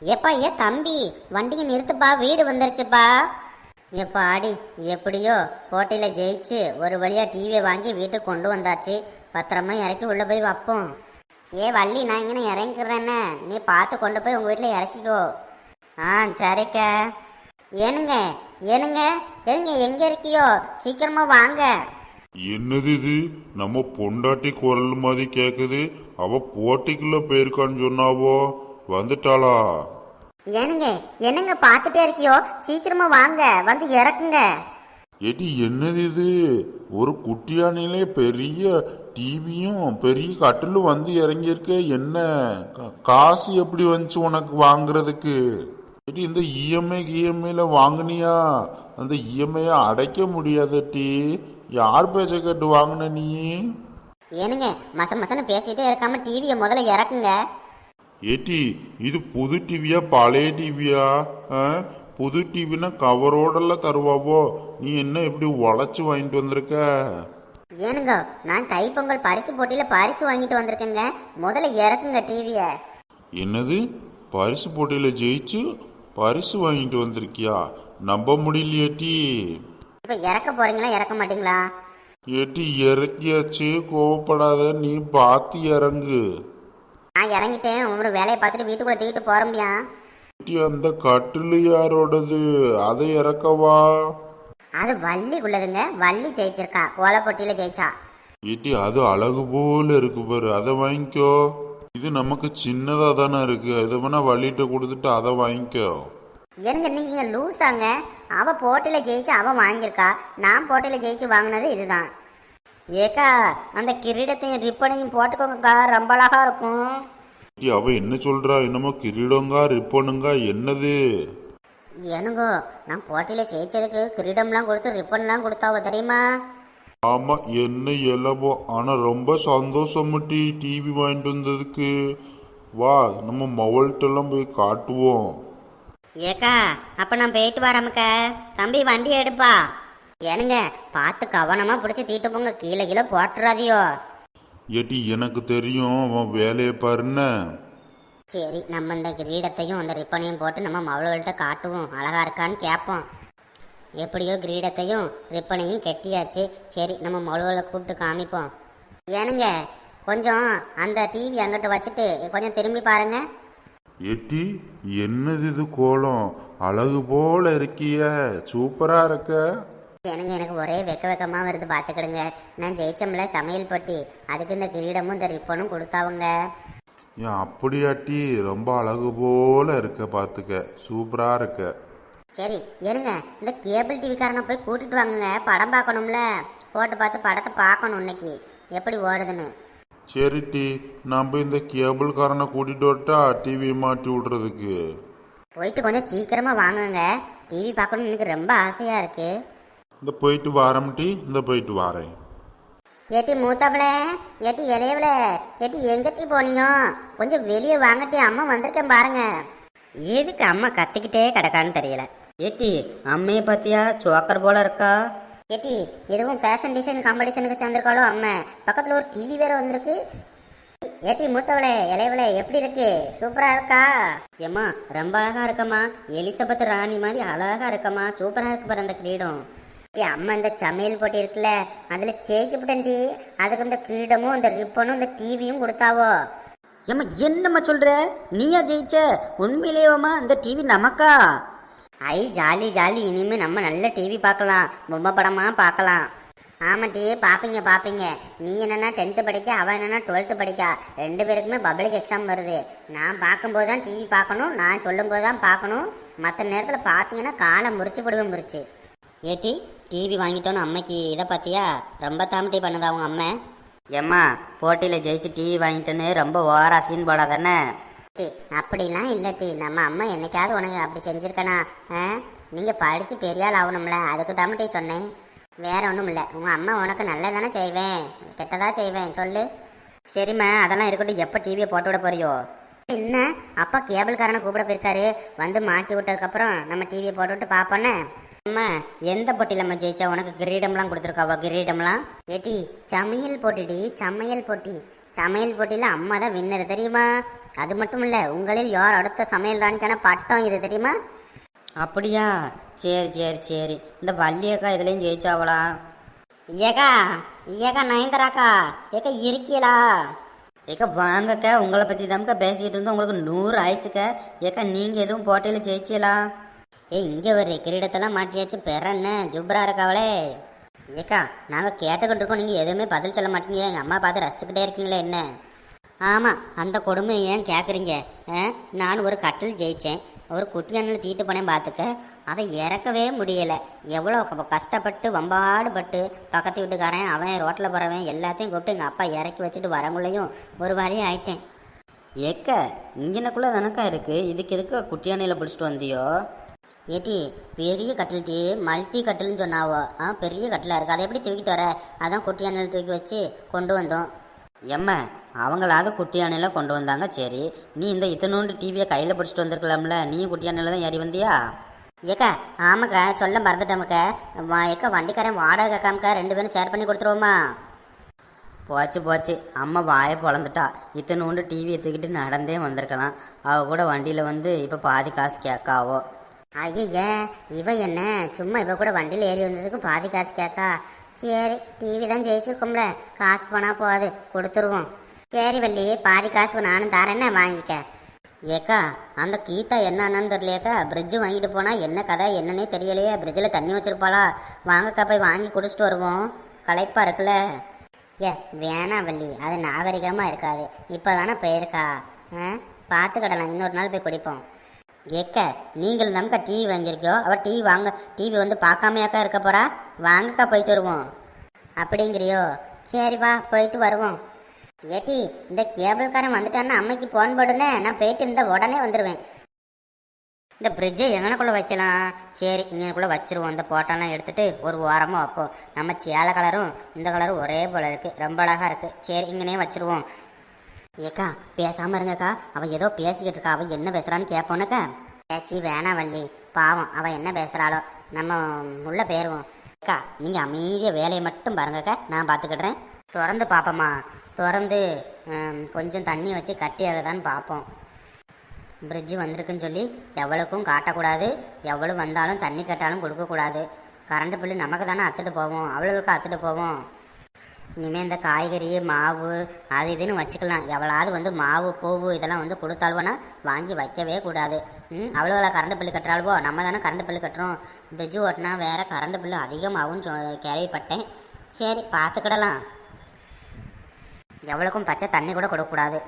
ஏப்பா தம்பி, வண்டியை நிறுத்துப்பா, வீடு வந்துருச்சுப்பா. எப்பா ஆடி, எப்படியோ போட்டியில் ஜெயிச்சு ஒரு வழியா டிவியை வாங்கி வீட்டுக்கு கொண்டு வந்தாச்சு. பத்திரமா இறக்கி உள்ள போய் வைப்போம். வள்ளி, நான் இங்கே இறங்கிக்கிறேன்னு நீ பார்த்து கொண்டு போய் உங்கள் வீட்டில் இறக்கிக்கோ. சரிக்க. ஏனுங்க ஏனுங்க ஏனுங்க, எங்கே இருக்கியோ? சீக்கிரமா வாங்க. என்னது இது? நம்ம பொண்டாட்டி குரல் மாதிரி கேக்குது. அவ போட்டிக்குள்ள போயிருக்கான்னு சொன்னாவோ, வந்துட்டாளா? ஏனுங்க என்னங்க பார்த்துட்டே இருக்கியோ? சீக்கிரமா வாங்க, வந்து இறக்குங்க. ஏடி, என்னது இது? ஒரு குட்டியானிலே பெரிய டிவியும் பெரிய கட்டிலும் வந்து இறங்கியிருக்க. என்ன காசு எப்படி வந்துச்சு உனக்கு வாங்குறதுக்கு? ஏடி, இந்த இஎம்ஐல வாங்கினியா? அந்த இஎம்ஐ அடைக்க முடியாதட்டி. யார் பேச்ச கேட்டு வாங்கின நீ? ஏனுங்க மசன்னு பேசிட்டே இருக்காம டிவியை முதல்ல இறக்குங்க. ஏட்டி, இது புது டிவியா பழைய டிவியா? புது டிவினா கவரோடெல்லாம் தருவாவோ? நீ என்ன இப்படி உழைச்சு வாங்கிட்டு வந்திருக்க? ஏனுங்க, நான் தைப்பொங்கல் பரிசு போட்டியில பரிசு வாங்கிட்டு வந்திருக்கேங்க. முதல்ல இறக்குங்க டிவிய. என்னது? பரிசு போட்டியில ஜெயிச்சு பரிசு வாங்கிட்டு வந்திருக்கியா? நம்ப முடியலையேட்டி. இப்ப இறக்க போறீங்களா, இறக்க மாட்டீங்களா? ஏட்டி, இறக்கியாச்சு, கோவப்படாத. நீ பார்த்து இறங்கு. நான் இறங்கிட்டேன். உங்களோட வேலையை பார்த்துட்டு வீட்டுக்குள்ள தூக்கிட்டு போறோம்பியா? அந்த கட்டிலு யாரோடது? அதை இறக்கவா? அது வள்ளிக்குள்ளதுங்க. வள்ளி ஜெயிச்சிருக்கா, ஓலை போட்டியில ஜெயிச்சா. ஏட்டி, அது அழகு போல இருக்கு பாரு, அதை வாங்கிக்கோ. இது நமக்கு சின்னதா தானே இருக்கு. இதை வேணா வள்ளிட்ட கொடுத்துட்டு அதை வாங்கிக்கோ. எனக்கு நீங்க லூசாங்க. அவ போட்டியில ஜெயிச்சு அவ வாங்கியிருக்கா, நான் போட்டியில ஜெயிச்சு வாங்கினது இதுதான். ஏக்கா, அந்த கிரீடத்தையும் ரிப்பனையும் போட்டுக்கோங்கக்கா, ரொம்ப அழகா இருக்கும். அவ என்ன சொல்றா? என்னமோ கிரீடங்கா ரிப்பனுங்கா, என்னது? ஏனுங்கோ, நான் போட்டியில ஜெயிச்சதுக்கு கிரீடம்லாம் கொடுத்து ரிப்பன்லாம் கொடுத்தாவ தெரியுமா? ஆமா, என்ன எல்லவோ. ஆனா ரொம்ப சந்தோஷம் டிவி வாங்கிட்டு வந்ததுக்கு. வா, நம்ம மவள்கிட்டலாம் போய் காட்டுவோம். ஏக்கா, அப்ப நான் போயிட்டு வரமுக்க. தம்பி, வண்டி எடுப்பா. ஏனுங்க, பார்த்து கவனமா பிடிச்சி தீட்டு போங்க, கீழே கீழே போட்டுறாதியோ. ஏட்டி, எனக்கு தெரியும், அவன் வேலையை பாருன்னு. சரி, நம்ம இந்த கிரீடத்தையும் அந்த ரிப்பனையும் போட்டு நம்ம மவள்கள்கிட்ட காட்டுவோம், அழகா இருக்கான்னு கேட்போம். எப்படியோ கிரீடத்தையும் ரிப்பனையும் கெட்டியாச்சு. சரி, நம்ம மவள்களை கூப்பிட்டு காமிப்போம். ஏனுங்க, கொஞ்சம் அந்த டிவி அங்கிட்ட வச்சுட்டு கொஞ்சம் திரும்பி பாருங்க. ஏட்டி, என்னது இது கோலம்? அழகு போல இருக்கிய, சூப்பரா இருக்க. எனக்கு ஒரே வெக்கமா வருது, பார்த்துக்கிடுங்க. நான் ஜெயிச்சம்ல சமையல் போட்டி, அதுக்கு இந்த கிரீடமும் இந்த ரிப்பனும் கொடுத்தாவுங்க. ஏன் அப்படியாட்டி? ரொம்ப அழகு போல இருக்க, பார்த்துக்க, சூப்பரா இருக்க. சரி ஏனுங்க, இந்த கேபிள் டிவிக்காரனை போய் கூட்டிட்டு வாங்குங்க, படம் பார்க்கணும்ல. போட்டு பார்த்து படத்தை பார்க்கணும் இன்னைக்கு எப்படி ஓடுதுன்னு. சரிட்டி, நம்ம இந்த கேபிள்காரனை கூட்டிட்டு வரட்டா டிவியை மாட்டி விடுறதுக்கு? போயிட்டு கொஞ்சம் சீக்கிரமா வாங்குங்க, டிவி பார்க்கணும்னு எனக்கு ரொம்ப ஆசையா இருக்கு. இந்த போயிட்டு வாரம்டி, இந்த போயிட்டு வாரேன். ஏட்டி மூத்தவளே, ஏட்டி இளையவளே, ஏட்டி எங்கட்டி போனியோ? கொஞ்சம் வெளியே வாங்கட்டி, அம்மா வந்திருக்கேன் பாருங்க. எதுக்கு அம்மா கத்திக்கிட்டே கிடக்கான்னு தெரியல. ஏட்டி, அம்மையை பார்த்தியா? சோக்கர் போல இருக்கா. ஏட்டி, எதுவும் ஃபேஷன் டிசைன் காம்படிஷனுக்கு சேர்ந்திருக்காளோ அம்மா? பக்கத்தில் ஒரு டிவி வேற வந்திருக்கு. ஏட்டி மூத்தவளே, இளையவளே, எப்படி இருக்கு? சூப்பரா இருக்கா? ஏம்மா, ரொம்ப அழகா இருக்கம்மா. எலிசபெத் ராணி மாதிரி அழகா இருக்கம்மா. சூப்பரா இருக்கு பாரு அந்த கிரீடம். அம்மா, இந்த சமையல் போட்டி இருக்குல்ல, அதுல ஜெயிச்சுட்டேன்டி. அதுக்கு இந்த கிரீடமும் இந்த ரிப்பனும் இந்த டிவியும் கொடுத்தாவோ. ஏம்மா, என்னம்மா சொல்ற? நீயா ஜெயிச்ச? உண்மையிலேயேம்மா இந்த டிவி நமக்கா? ஐ, ஜாலி ஜாலி. இனிமே நம்ம நல்ல டிவி பார்க்கலாம், பொம்மை படமா பார்க்கலாம். ஆமாட்டி, பார்ப்பீங்க. நீ என்னன்னா 10th படிக்க, அவன் என்னன்னா 12th படிக்க. 2 பேருக்குமே பப்ளிக் எக்ஸாம் வருது. நான் பார்க்கும்போது தான் டிவி பார்க்கணும், நான் சொல்லும்போது தான் பார்க்கணும். மற்ற நேரத்தில் பார்த்தீங்கன்னா காலை முறிச்சு போடுவேன் முறிச்சு. ஏட்டி, டிவி வாங்கிட்டோன்னு அம்மைக்கு இதை பார்த்தியா? ரொம்ப தாமட்டி பண்ணுதா அவங்க அம்மா. ஏம்மா, போட்டியில் ஜெயிச்சு டிவி வாங்கிட்டேன்னு ரொம்ப ஓவரா சீன் போடாதானே? அப்படிலாம் இல்லட்டி, நம்ம அம்மா என்னைக்காவது உனக்கு அப்படி செஞ்சிருக்கனா? நீங்கள் படித்து பெரியாள் ஆகணும்ல, அதுக்கு தாமட்டி சொன்னேன், வேற ஒன்றும் இல்லை. உங்கள் அம்மா உனக்கு நல்லதானே செய்வேன், கெட்டதா செய்வேன் சொல்லு. சரிம்மா, அதெல்லாம் இருக்கட்டும். எப்போ டிவியை போட்டு விட போறியோ? என்ன, அப்பா கேபிள்காரனை கூப்பிட போயிருக்காரு. வந்து மாட்டி விட்டதுக்கப்புறம் நம்ம டிவியை போட்டு விட்டு பார்ப்போன்னே. அம்மா, எந்த போட்டியில் நம்ம ஜெயிச்சா? உனக்கு கிரீடம்லாம் கொடுத்துருக்காவா? கிரீடம்லாம்? ஏட்டி, சமையல் போட்டிடி, சமையல் போட்டி. சமையல் போட்டியில் அம்மா தான் வின்னர் தெரியுமா? அது மட்டும் இல்லை, உங்களில் யார் அடுத்த சமையல் ராணிக்கான பட்டம் இது தெரியுமா? அப்படியா? சரி சரி சரி. இந்த வள்ளியக்கா இதுலேயும் ஜெயிச்சாவளா? ஐயக்கா ஐயக்கா நயன்தராக்கா ஏக்கா இருக்கீங்களா? ஏக்கா வாங்கக்கா, உங்களை பற்றி தான்க்கா பேசிக்கிட்டு இருந்தோம். உங்களுக்கு 100 ஆயிடுச்சுக்கா. ஏக்கா நீங்கள் எதுவும் போட்டியில் ஜெயிச்சீங்களா? இங்கே ஒரு கிரீடத்தெல்லாம் மாட்டியாச்சு, பெற என்ன ஜூப்ரா இருக்காவளே. ஏக்கா நாங்கள் கேட்டுக்கிட்டு இருக்கோம், நீங்கள் எதுவுமே பதில் சொல்ல மாட்டீங்க. எங்கள் அம்மா பார்த்து ரசிச்சுக்கிட்டே இருக்கீங்களே என்ன? ஆமாம், அந்த கொடுமையை ஏன் கேட்குறீங்க? நான் ஒரு கட்டில் ஜெயித்தேன், ஒரு குட்டியானில் தீட்டு போனேன் பார்த்துக்க. அதை இறக்கவே முடியலை. எவ்வளோ கஷ்டப்பட்டு வம்பாடுபட்டு பக்கத்து வீட்டுக்காரன் அவன் ரோட்டில் போகிறவன் எல்லாத்தையும் கூப்பிட்டு எங்கள் அப்பா இறக்கி வச்சுட்டு வரங்குள்ளையும் ஒரு வழியே ஆயிட்டேன். ஏக்கா இங்கனக்குள்ளே தானக்கா இருக்குது, இதுக்கு எதுக்கு குட்டியானையில் பிடிச்சிட்டு வந்தியோ? ஏட்டி பெரிய கட்டில் டீ, மல்டி கட்டில்னு சொன்னாவோ. பெரிய கட்டிலாக இருக்குது, அதை எப்படி தூக்கிட்டு வர? அதான் குட்டியானையில் தூக்கி வச்சு கொண்டு வந்தோம். எம்மா அவங்களாவது குட்டியானையில் கொண்டு வந்தாங்க, சரி. நீ இந்த இத்தனோண்டு டிவியை கையில் பிடிச்சிட்டு வந்திருக்கலாம்ல, நீ குட்டியானையில் தான் ஏறி வந்தியா? ஏக்கா ஆமாக்கா, சொல்ல மறந்துட்டோமுக்கா. ஏக்கா வண்டிக்காரன் வாடகை கேட்காமக்கா, 2 பேரும் ஷேர் பண்ணி கொடுத்துருவோமா? போச்சு போச்சு, அம்மா வாயை பொழந்துட்டா. இத்தனோண்டு டிவியை தூக்கிட்டு நடந்தே வந்திருக்கலாம். அவ கூட வண்டியில் வந்து இப்போ பாதி காசு கேட்காவோ. ஐய இவ என்ன சும்மா இவ கூட வண்டியில் ஏறி வந்ததுக்கு பாதி காசு கேட்கா? சரி, டிவி தான் ஜெயிச்சிருக்கோம்ல, காசு போனால் போகாது, கொடுத்துருவோம். சரி வள்ளி, பாதி காசு நானும் தரேன்னு வாங்கிக்க. ஏக்கா அந்த கீதா என்னன்னு தெரியலையேக்கா, ஃப்ரிட்ஜு வாங்கிட்டு போனால் என்ன கதை என்னன்னே தெரியலையே. ஃப்ரிட்ஜில் தண்ணி வச்சுருப்பாளா? வாங்கக்கா போய் வாங்கி குடிச்சிட்டு வருவோம், களைப்பாக இருக்குல்ல. வேணாம் வள்ளி, அது நாகரிகமாக இருக்காது. இப்போ தானே போயிருக்கா, பார்த்துக்கிடலாம், இன்னொரு நாள் போய் குடிப்போம். ஏக்க நீங்கள் நமக்கா டிவி வாங்கியிருக்கோ, அவள் டிவி வந்து பார்க்காமையாக்கா இருக்க போகிறா? வாங்கக்கா போயிட்டு வருவோம். அப்படிங்கிறியோ? சரி வா போயிட்டு வருவோம். ஏட்டி இந்த கேபிள்காரன் வந்துட்டான்னா அம்மைக்கு ஃபோன் போடுனே, நான் போயிட்டு இந்த உடனே வந்துடுவேன். இந்த ஃப்ரிட்ஜை எங்கனக்குள்ளே வைக்கலாம்? சரி இங்கனக்குள்ளே வச்சிருவோம். இந்த போட்டெல்லாம் எடுத்துகிட்டு ஒரு ஓரமாக வைப்போம். நம்ம சேலை கலரும் இந்த கலரும் ஒரே போல் இருக்குது, ரொம்ப அழகாக இருக்குது. சரி இங்கனே வச்சுருவோம். ஏக்கா பேசாமல் இருங்கக்கா, அவள் ஏதோ பேசிக்கிட்டு இருக்கா. அவள் என்ன பேசுகிறான்னு கேட்போனுக்கா. பேச்சு வேணாம் வள்ளி, பாவம் அவள் என்ன பேசுகிறாளோ, நம்ம உள்ளே போயிடுவோம். அக்கா நீங்கள் அமைதியாக வேலையை மட்டும் பாருங்கக்கா, நான் பார்த்துக்கிட்றேன். திறந்து பார்ப்போம்மா, திறந்து கொஞ்சம் தண்ணி வச்சு கட்டியாகுதான்னு பார்ப்போம். ஃப்ரிட்ஜு வந்திருக்குன்னு சொல்லி எவ்வளோக்கும் காட்டக்கூடாது, எவ்வளோ வந்தாலும் தண்ணி கட்டாலும் கொடுக்கக்கூடாது. கரண்ட் பில்லு நமக்கு தானே அத்துட்டு போவோம், அவ்வளோவுக்கு அத்துட்டு போவோம். இனிமேல் இந்த காய்கறி மாவு அது இதுன்னு வச்சுக்கலாம். எவ்வளோது வந்து மாவு பூவு இதெல்லாம் வந்து கொடுத்தாலுவோன்னா வாங்கி வைக்கவே கூடாது. அவ்வளோ கரண்ட் பில்லு கட்டுறாளுவோ, நம்ம தானே கரண்ட் பில்லு கட்டுறோம். ஃப்ரிட்ஜு ஓட்டினா வேறு கரண்ட் பில்லு அதிகமாகும்னு கேள்விப்பட்டேன். சரி பார்த்துக்கிடலாம். எவ்வளோக்கும் பச்சை தண்ணி கூட கொடுக்கக்கூடாது.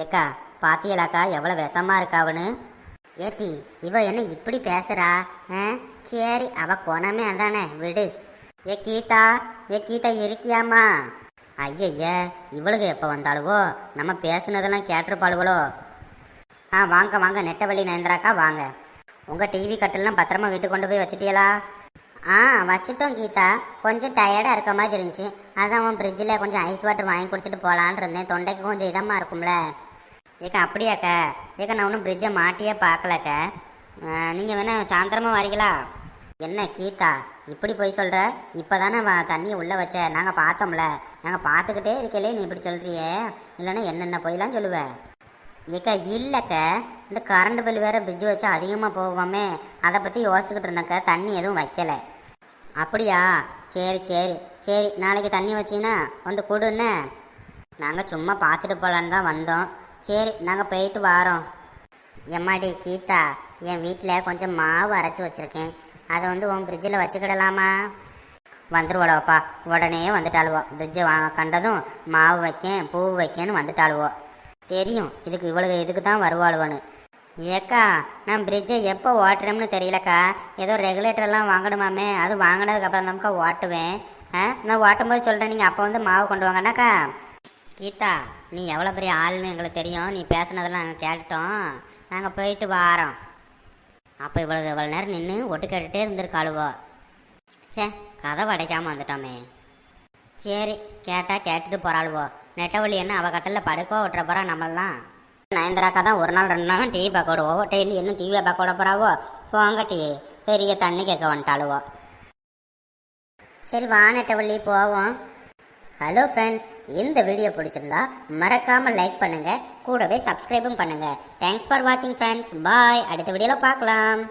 ஏக்கா பாத்தியலாக்கா எவ்வளோ விஷமாக இருக்காவுன்னு? ஏட்டி இவ என்ன இப்படி பேசுகிறா? சரி அவள் குணமே அதானே, விடு. ஏ கீதா இருக்கியாம்மா? ஐயய்ய இவளுக்கு எப்போ வந்தாளுவோ, நம்ம பேசுனதெல்லாம் கேட்டிருப்பாளுவளோ. வாங்க வாங்க நெட்டவள்ளி நயன்தராக்கா வாங்க. உங்கள் டிவி கட்டெல்லாம் பத்திரமா வீட்டுக்கு கொண்டு போய் வச்சுட்டியலா? வச்சுட்டோம் கீதா, கொஞ்சம் டயர்டாக இருக்க மாதிரி இருந்துச்சு. அதான் உன் ஃப்ரிட்ஜில் கொஞ்சம் ஐஸ் வாட்டர் வாங்கி குடிச்சிட்டு போகலான் இருந்தேன், தொண்டைக்கு கொஞ்சம் இதமாக இருக்கும்ல. ஏக்கா அப்படியாக்கா? ஏக்கா நான் ஒன்றும் ஃப்ரிட்ஜை மாட்டியே பார்க்கலக்கா. நீங்கள் வேணால் சாயந்தரமாக வரீங்களா? என்ன கீதா இப்படி போய் சொல்கிற? இப்போ தானே தண்ணியை உள்ளே வச்ச, நாங்கள் பார்த்தோம்ல, நாங்கள் பார்த்துக்கிட்டே இருக்கலே, நீ இப்படி சொல்கிறியே, இல்லைன்னா என்னென்ன போயெல்லாம் சொல்லுவேன். ஏக்கா இல்லைக்கா, இந்த கரண்ட் பில் வேறு ஃப்ரிட்ஜ் வச்சா அதிகமாக போவோமே, அதை பற்றி யோசிச்சுக்கிட்டு இருந்தேக்கா, தண்ணி எதுவும் வைக்கலை. அப்படியா? சரி சரி சரி, நாளைக்கு தண்ணி வச்சிங்கன்னா வந்து கொடுன்னு. நாங்கள் சும்மா பார்த்துட்டு போகலான்னு தான் வந்தோம். சரி நாங்கள் போயிட்டு வரோம். எம்மாடி கீதா, என் வீட்டில் கொஞ்சம் மாவு அரைச்சி வச்சுருக்கேன், அதை வந்து உன் ஃப்ரிட்ஜில் வச்சுக்கிடலாமா? வந்துடுவோலப்பா, உடனே வந்துட்டாளுவோ. ஃப்ரிட்ஜை கண்டதும் மாவு வைக்கேன் பூ வைக்கேன்னு வந்துட்டாளுவோ. தெரியும் இதுக்கு தான் வருவாளுவோன்னு. ஏக்கா நான் ஃப்ரிட்ஜை எப்போ ஓட்டுறோம்னு தெரியலக்கா, ஏதோ ரெகுலேட்டர்லாம் வாங்கணுமாமே, அது வாங்கினதுக்கப்புறம் தான்க்கா ஓட்டுவேன். நான் ஓட்டும்போது சொல்கிறேன், நீங்கள் அப்போ வந்து மாவு கொண்டு வாங்கண்ணாக்கா. கீதா நீ எவ்வளோ பெரிய ஆள்னு எங்களுக்கு தெரியும், நீ பேசுனதெல்லாம் நாங்கள் கேட்டுட்டோம், நாங்கள் போயிட்டு வாரோம். அப்போ இவ்வளோ நேரம் நின்று ஒட்டு கேட்டுகிட்டே இருந்திருக்காளுவோ. கதை அடைக்காமல் வந்துட்டோமே. சரி கேட்டுட்டு போகிறாளுவோ. நெட்டவழி என்ன அவள் கட்டலில் படுக்கோ விட்டுற போகிறா நம்மளாம். நயன்தராக்கா தான் ஒரு நாள் 2 நாள் தான் டிவி பார்க்க விடுவோம், டெய்லி என்ன டிவியை பார்க்க விட போகிறாவோ. போங்க பெரிய தண்ணி கேட்க வந்துட்டாளுவோ. சரி வா நெட்டவள்ளி போவோம். ஹலோ ஃப்ரெண்ட்ஸ், இந்த வீடியோ பிடிச்சிருந்தா மறக்காமல் லைக் பண்ணுங்கள், கூடவே சப்ஸ்கிரைபும் பண்ணுங்கள். தேங்க்ஸ் ஃபார் வாட்சிங் ஃப்ரெண்ட்ஸ். பாய். அடுத்த வீடியோவில் பார்க்கலாம்.